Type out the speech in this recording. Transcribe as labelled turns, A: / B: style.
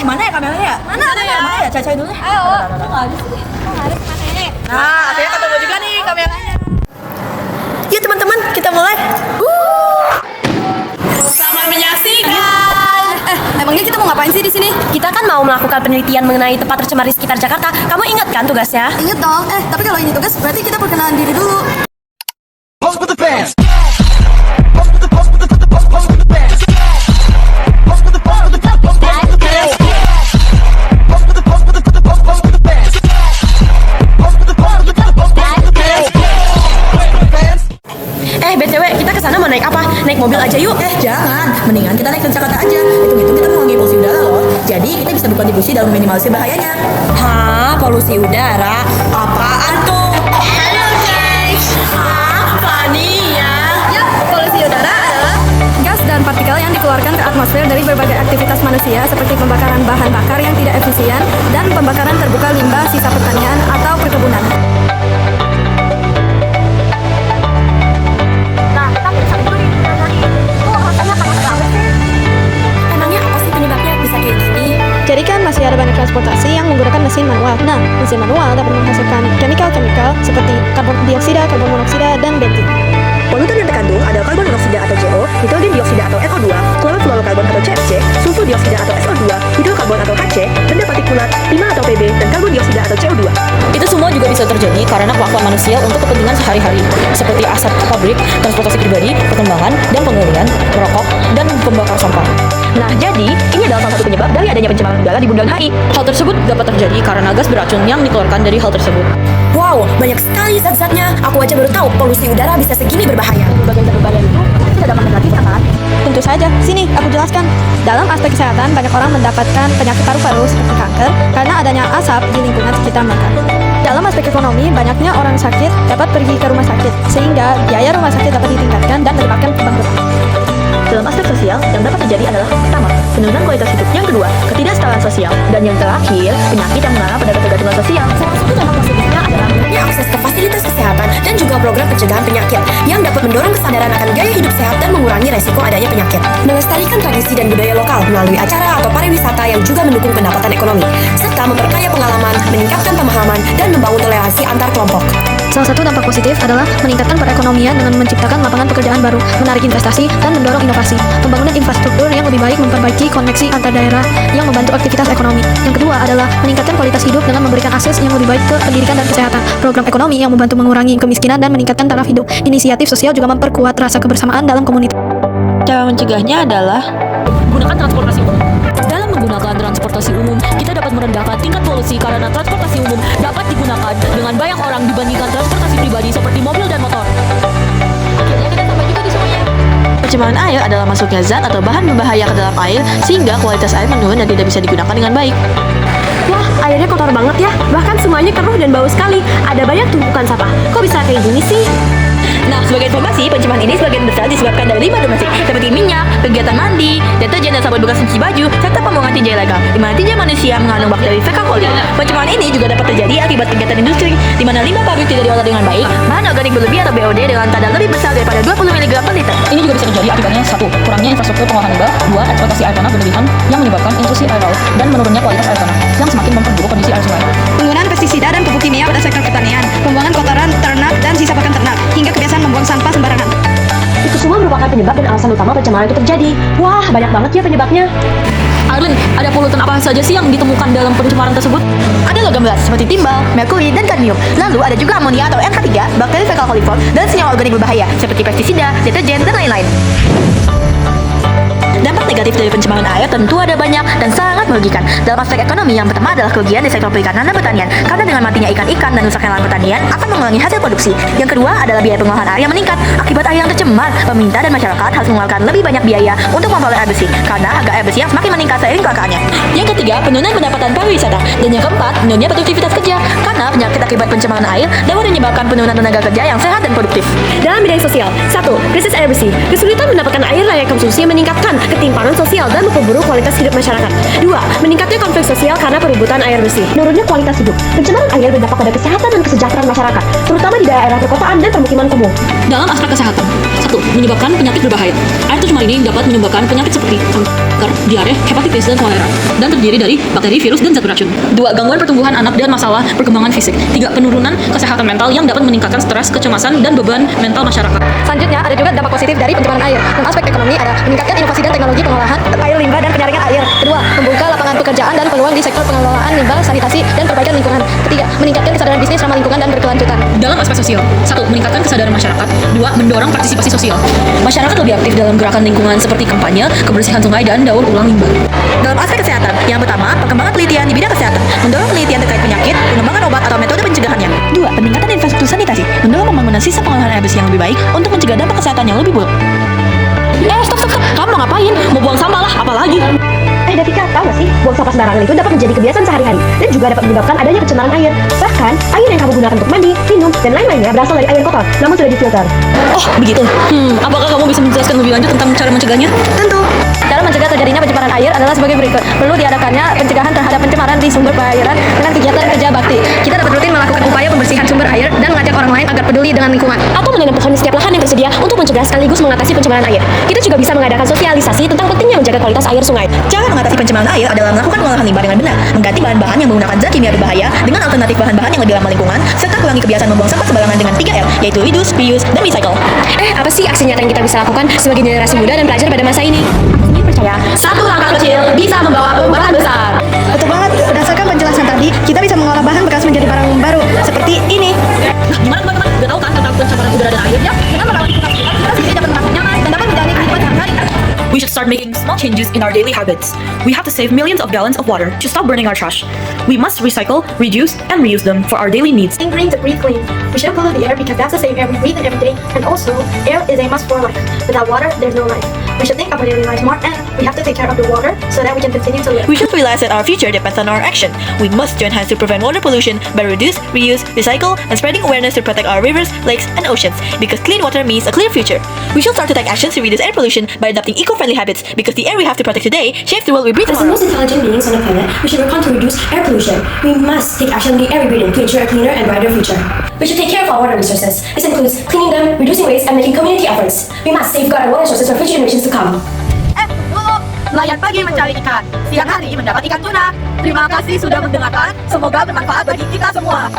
A: mana ya kameranya ya? Mana ya? Mana ya? Cacai dulu.
B: Ayo.
A: Nah, akhirnya ketemu juga nih kameranya. Yuk teman-teman, kita mulai. Selamat menyaksikan.
B: Emangnya kita mau ngapain sih di sini?
C: Kita kan mau melakukan penelitian mengenai tempat tercemar di sekitar Jakarta. Kamu ingat kan tugasnya?
B: Ingat dong. Tapi kalau ini tugas berarti kita perkenalan diri dulu.
D: Pose with the fans.
C: BTW, kita kesana mau naik apa? Naik mobil aja yuk.
A: Jangan, mendingan kita naik Transjakarta aja. Hitung-hitung kita mengurangi polusi udara loh. Jadi kita bisa berkontribusi dalam meminimalisir bahayanya.
C: Hah, polusi udara? Apaan tuh? Halo guys. Fania.
B: Ya, polusi udara adalah gas dan partikel yang dikeluarkan ke atmosfer dari berbagai aktivitas manusia seperti pembakaran bahan bakar yang tidak efisien dan pembakaran terbuka limbah sisa pertanian atau perkebunan. Jadi kan masih ada banyak transportasi yang menggunakan mesin manual. Nah, mesin manual dapat menghasilkan chemical-chemical seperti karbon dioksida, karbon monoksida, dan bensin.
A: Polutan yang terkandung adalah karbon monoksida atau CO, nitrogen dioksida atau NO2, klorofluorokarbon atau CFC, sulfur dioksida atau SO2, hidrokarbon atau HC, benda partikulat, timah atau PB, dan karbon dioksida atau CO2.
E: Itu semua juga bisa terjadi karena kelakuan manusia untuk kepentingan sehari-hari, seperti asap pabrik, transportasi pribadi, perkembangan dan pengalian, merokok, dan pembakar sampah.
C: Nah, jadi ini adalah salah satu penyebab dari adanya pencemaran udara di Bundaran HI.
E: Hal tersebut dapat terjadi karena gas beracun yang dikeluarkan dari hal tersebut.
C: Wow, banyak sekali zat-zatnya. Aku aja baru tahu polusi udara bisa segini berbahaya.
A: Bagian berbahaya itu tidak dapat negatif kan?
B: Tentu saja. Sini, aku jelaskan. Dalam aspek kesehatan, banyak orang mendapatkan penyakit paru-paru seperti kanker karena adanya asap di lingkungan sekitar mereka. Dalam aspek ekonomi, banyaknya orang sakit dapat pergi ke rumah sakit, sehingga biaya rumah sakit dapat ditingkatkan dan menyebabkan kebangkrutan.
A: Dalam aspek sosial, yang dapat terjadi adalah pertama, penurunan kualitas hidup. Yang kedua, ketidaksetaraan sosial. Dan yang terakhir, penyakit yang mengarah pada ketergantungan sosial.
C: Salah satu dampak positifnya adalah menurunnya akses ke fasilitas kesehatan dan juga program pencegahan penyakit yang dapat mendorong kesadaran akan gaya hidup sehat dan mengurangi resiko adanya penyakit. Melestarikan tradisi dan budaya lokal melalui acara atau pariwisata yang juga mendukung pendapatan ekonomi, serta memperkaya pengalaman, meningkatkan pemahaman, dan membangun toleransi antar kelompok.
B: Salah satu dampak positif adalah meningkatkan perekonomian dengan menciptakan lapangan pekerjaan baru, menarik investasi, dan mendorong inovasi. Pembangunan infrastruktur yang lebih baik memperbaiki koneksi antar daerah yang membantu aktivitas ekonomi. Yang kedua adalah meningkatkan kualitas hidup dengan memberikan akses yang lebih baik ke pendidikan dan kesehatan. Program ekonomi yang membantu mengurangi kemiskinan dan meningkatkan taraf hidup. Inisiatif sosial juga memperkuat rasa kebersamaan dalam komunitas.
E: Cara mencegahnya adalah gunakan transportasi umum. Dalam menggunakan transportasi umum, kita dapat merendahkan tingkat polusi karena transportasi umum dapat digunakan dengan banyak orang dibandingkan transportasi pribadi seperti mobil dan motor. Akhirnya kita sampai juga di semuanya. Pencemaran air adalah masuknya zat atau bahan berbahaya ke dalam air sehingga kualitas air menurun dan tidak bisa digunakan dengan baik.
C: Wah, airnya kotor banget ya. Bahkan semuanya keruh dan bau sekali. Ada banyak tumpukan sampah. Kok bisa kayak gini sih?
E: Nah, sebagai informasi, pencemaran ini sebagian besar disebabkan dari limbah domestik seperti minyak, kegiatan mandi, deterjen dan sabun bekas cuci baju, serta pembuangan tinja ilegal, di mana tinja manusia mengandung bakteri fecal coli. Pencemaran ini juga dapat terjadi akibat kegiatan industri, di mana limbah pabrik tidak diolah dengan baik, bahan organik berlebih atau BOD dengan kadar lebih besar daripada 20 mg per liter. Ini juga bisa terjadi akibatnya 1. Kurangnya infrastruktur pengolahan limbah, 2. Eksploitasi air tanah berlebihan yang menyebabkan intrusi air laut dan menurunnya kualitas air tanah yang semakin memperburuk kondisi air sungai.
B: Penggunaan pestisida dan pupuk kimia pada sektor pertanian, pembuangan kotoran ternak dan sisa pakan ternak, hingga kebiasaan membuang sampah sembarangan.
C: Itu semua merupakan penyebab dan alasan utama pencemaran itu terjadi. Wah, banyak banget ya penyebabnya.
E: Arlin, ada polutan apa saja sih yang ditemukan dalam pencemaran tersebut?
A: Ada logam berat seperti timbal, merkuri, dan kadmium. Lalu ada juga amonia atau NH3, bakteri fecal coliform, dan senyawa organik berbahaya seperti pestisida, deterjen, dan lain-lain. Dampak negatif dari pencemaran air tentu ada banyak dan sangat merugikan. Dalam aspek ekonomi, yang pertama adalah kerugian di sektor perikanan dan pertanian, karena dengan matinya ikan-ikan dan rusaknya lahan pertanian akan mengurangi hasil produksi. Yang kedua adalah biaya pengolahan air yang meningkat. Akibat air yang tercemar, pemerintah dan masyarakat harus mengeluarkan lebih banyak biaya untuk memperoleh air bersih, karena harga air bersih yang semakin meningkat seiring kelangkaannya. Yang ketiga, penurunan pendapatan pariwisata. Dan yang keempat, menurunnya produktivitas kerja, karena penyakit akibat pencemaran air dapat menyebabkan penurunan tenaga kerja yang sehat dan produktif.
C: Dalam bidang sosial, 1. Krisis air bersih. Kesulitan mendapatkan air layak konsumsi meningkatkan ketimpangan sosial dan memperburuk kualitas hidup masyarakat. 2. Meningkatnya konflik sosial karena perebutan air bersih. Menurunnya kualitas hidup. Pencemaran air berdampak pada kesehatan dan kesejahteraan masyarakat, terutama di daerah perkotaan dan permukiman kumuh.
F: Dalam aspek kesehatan, 1. Menyebabkan penyakit berbahaya. Air tercemar ini dapat menyebabkan penyakit seperti kanker, diare, hepatitis, dan kolera, dan terdiri dari bakteri, virus, dan zat beracun. 2. Gangguan pertumbuhan anak dan masalah perkembangan fisik. 3. Penurunan kesehatan mental yang dapat meningkatkan stres, kecemasan, dan beban mental masyarakat.
B: Selanjutnya, ada juga dampak positif dari pencemaran air. Dalam aspek ekonomi, ada meningkatkan inovasi dan teknologi pengolahan air limbah dan penyaringan air. Kedua, membuka lapangan pekerjaan dan peluang di sektor pengelolaan limbah, sanitasi, dan perbaikan lingkungan. Ketiga, meningkatkan kesadaran bisnis ramah lingkungan dan berkelanjutan.
F: Dalam aspek sosial, 1. Meningkatkan kesadaran masyarakat. 2. Mendorong partisipasi sosial. Masyarakat lebih aktif dalam gerakan lingkungan seperti kampanye, kebersihan sungai, dan daur ulang limbah.
E: Dalam aspek kesehatan, yang pertama, perkembangan penelitian di bidang kesehatan, mendorong penelitian terkait penyakit, pengembangan obat atau metode pencegahannya. 2. Peningkatan infrastruktur sanitasi, mendorong pembangunan sistem pengolahan air bersih yang lebih baik untuk mencegah dampak kesehatan yang lebih buruk.
F: Stop. Kamu mau ngapain? Mau buang sampah lah, apalagi?
C: Davika, tahu gak sih, buang sampah sembarangan itu dapat menjadi kebiasaan sehari-hari dan juga dapat menyebabkan adanya pencemaran air. Bahkan, air yang kamu gunakan untuk mandi, minum, dan lain-lainnya berasal dari air kotor, namun sudah difilter.
F: Oh, begitu. Apakah kamu bisa menjelaskan lebih lanjut tentang cara mencegahnya?
C: Tentu.
B: Cara mencegah terjadinya pencemaran air adalah sebagai berikut. Perlu diadakannya pencegahan terhadap pencemaran di sumber perairan dengan kegiatan kerja bakti. Kita dapat rutin melakukan upaya pembersihan sumber air dan mengajak orang lain agar peduli dengan lingkungan.
C: Atau menanam pohon di setiap lahan yang tersedia untuk mencegah sekaligus mengatasi pencemaran air. Kita juga bisa mengadakan sosialisasi tentang pentingnya menjaga kualitas air sungai.
E: Cara mengatasi pencemaran air adalah melakukan pengolahan limbah dengan benar, mengganti bahan-bahan yang menggunakan zat kimia berbahaya dengan alternatif bahan-bahan yang lebih ramah lingkungan, serta kurangi kebiasaan membuang sampah sembarangan dengan 3R, yaitu reduce, reuse, dan recycle.
C: Apa sih aksi nyata yang kita bisa lakukan sebagai generasi muda dan pelajar pada masa ini? Ini percaya, satu langkah kecil bisa membawa perubahan besar.
B: Betul banget. Berdasarkan penjelasan tadi, kita bisa mengolah bahan bekas menjadi barang baru seperti ini.
F: Nah, gimana teman-teman? Udah tahu kan tentang pencemaran udara dan air? Ya,
B: Dengan merawat lingkungan sekitar, kita sendiri dapat merasa nyaman dan dapat menjalani kehidupan sehari-hari.
F: we should start making small changes in our daily habits. We have to save millions of gallons of water to stop burning our trash. We must recycle, reduce, and reuse them for our daily needs.
B: Think green to breathe clean. We shouldn't pollute the air because that's the same air we breathe in every day. And also, air is a must for life. Without water, there's no life. We should think of our daily lives more, and we have to take care of the water so that we can continue to live.
E: We should realize that our future depends on our action. We must join hands to prevent water pollution by reduce, reuse, recycle, and spreading awareness to protect our rivers, lakes, and oceans. Because clean water means a clear future. We should start to take actions to reduce air pollution by adopting eco-friendly habits. Because the air we have to protect today shapes the world we breathe
C: As the
E: tomorrow.
C: most intelligent beings on the planet, we should work on to reduce air pollution. We must take action in the air we breathe in to ensure a cleaner and brighter future. We should take care of our water resources. This includes cleaning them, reducing waste, and making community efforts. We must safeguard our water resources for future generations to come.
A: Nelayan pagi mencari ikan, siang hari mendapat ikan tuna. Terima kasih sudah mendengarkan. Semoga bermanfaat bagi kita semua.